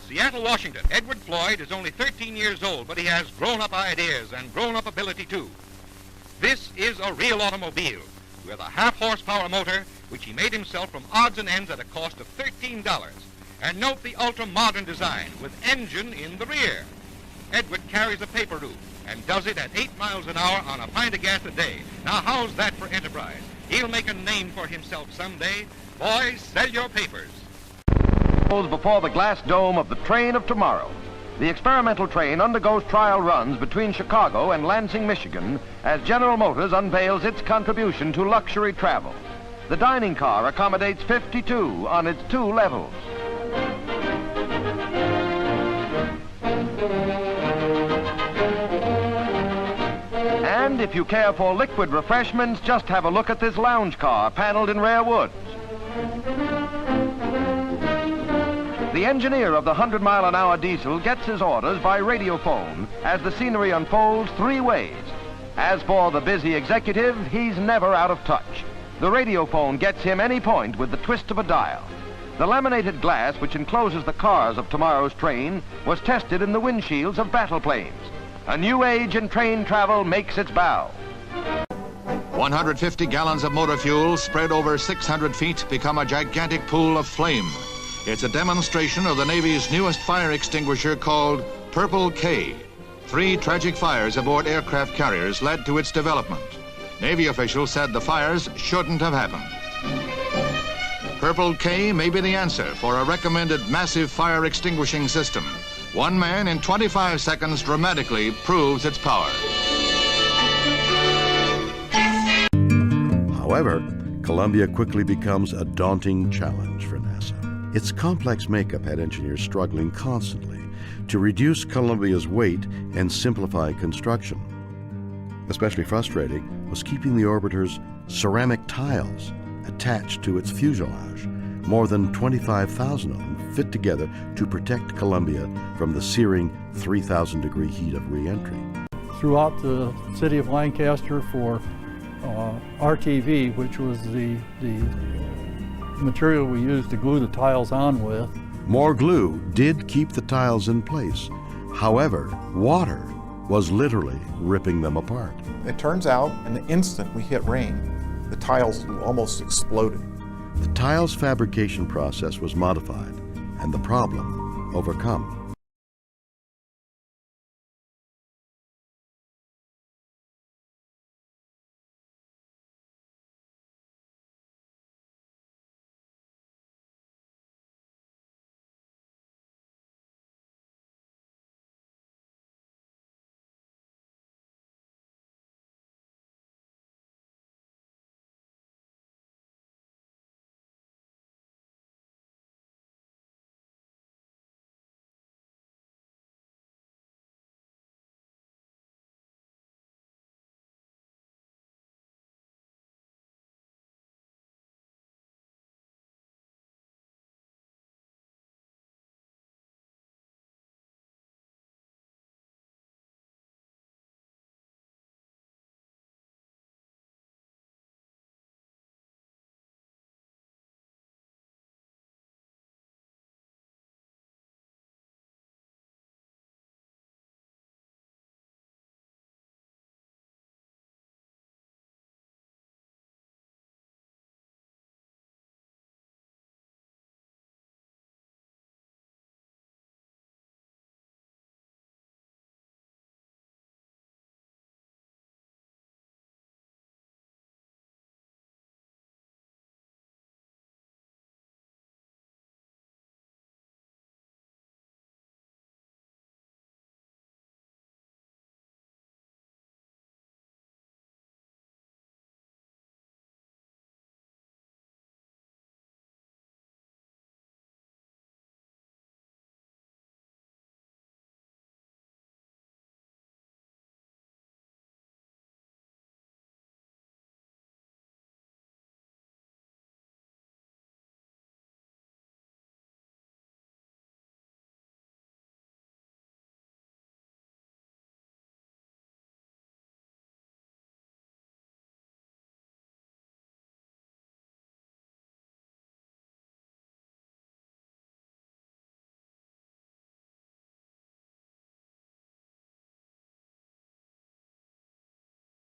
Seattle, Washington. Edward Floyd is only 13 years old, but he has grown-up ideas and grown-up ability, too. This is a real automobile with a half-horsepower motor, which he made himself from odds and ends at a cost of $13. And note the ultra-modern design with engine in the rear. Edward carries a paper route and does it at 8 miles an hour on a pint of gas a day. Now, how's that for enterprise? He'll make a name for himself someday. Boys, sell your papers. Before the glass dome of the train of tomorrow. The experimental train undergoes trial runs between Chicago and Lansing, Michigan, as General Motors unveils its contribution to luxury travel. The dining car accommodates 52 on its 2 levels. And if you care for liquid refreshments, just have a look at this lounge car paneled in rare woods. The engineer of the 100-mile-an-hour diesel gets his orders by radiophone as the scenery unfolds 3 ways. As for the busy executive, he's never out of touch. The radiophone gets him any point with the twist of a dial. The laminated glass which encloses the cars of tomorrow's train was tested in the windshields of battle planes. A new age in train travel makes its bow. 150 gallons of motor fuel spread over 600 feet become a gigantic pool of flame. It's a demonstration of the Navy's newest fire extinguisher called Purple K. 3 tragic fires aboard aircraft carriers led to its development. Navy officials said the fires shouldn't have happened. Purple K may be the answer for a recommended massive fire extinguishing system. One man in 25 seconds dramatically proves its power. However, Columbia quickly becomes a daunting challenge for NASA. Its complex makeup had engineers struggling constantly to reduce Columbia's weight and simplify construction. Especially frustrating was keeping the orbiter's ceramic tiles attached to its fuselage. More than 25,000 of them fit together to protect Columbia from the searing 3,000-degree heat of re-entry. Throughout the city of Lancaster for RTV, which was the material we used to glue the tiles on with. More glue did keep the tiles in place. However, water was literally ripping them apart. It turns out, in the instant we hit rain, the tiles almost exploded. The tiles fabrication process was modified and the problem overcome.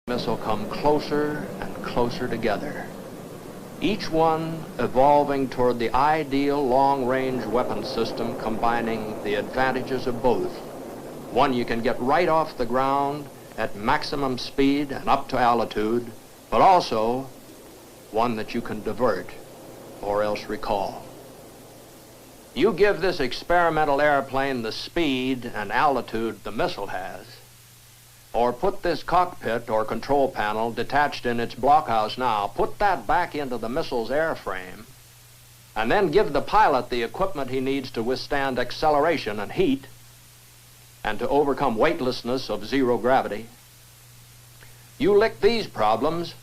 Missile come closer and closer together, each one evolving toward the ideal long-range weapon system combining the advantages of both. One you can get right off the ground at maximum speed and up to altitude, but also one that you can divert or else recall. You give this experimental airplane the speed and altitude the missile has, or put this cockpit or control panel detached in its blockhouse now, put that back into the missile's airframe, and then give the pilot the equipment he needs to withstand acceleration and heat and to overcome weightlessness of zero gravity. You lick these problems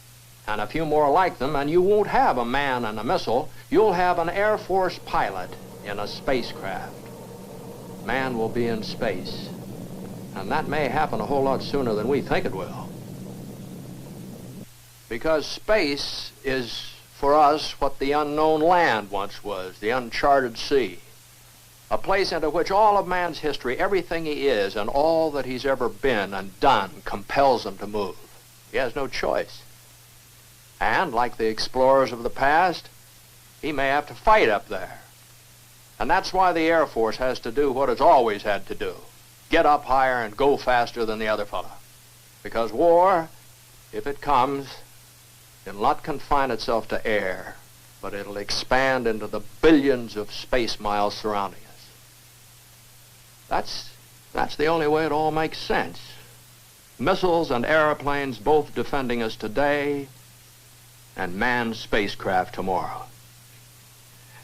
and a few more like them, and you won't have a man and a missile. You'll have an Air Force pilot in a spacecraft. Man will be in space. And that may happen a whole lot sooner than we think it will. Because space is, for us, what the unknown land once was, the uncharted sea. A place into which all of man's history, everything he is and all that he's ever been and done, compels him to move. He has no choice. And, like the explorers of the past, he may have to fight up there. And that's why the Air Force has to do what it's always had to do. Get up higher and go faster than the other fella. Because war, if it comes, it'll not confine itself to air, but it'll expand into the billions of space miles surrounding us. That's the only way it all makes sense. Missiles and airplanes both defending us today, and manned spacecraft tomorrow.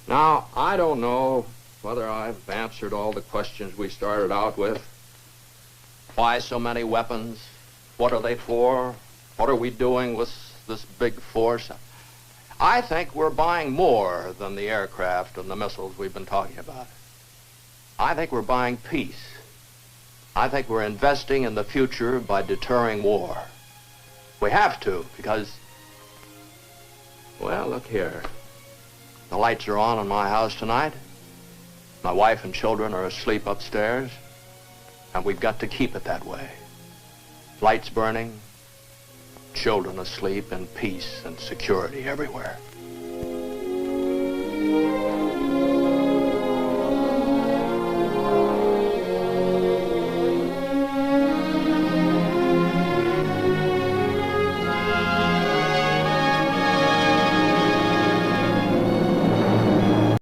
Now, I don't know whether I've answered all the questions we started out with. Why so many weapons? What are they for? What are we doing with this big force? I think we're buying more than the aircraft and the missiles we've been talking about. I think we're buying peace. I think we're investing in the future by deterring war. We have to, because, well, look here. The lights are on in my house tonight. My wife and children are asleep upstairs, and we've got to keep it that way. Lights burning, children asleep in peace and security everywhere.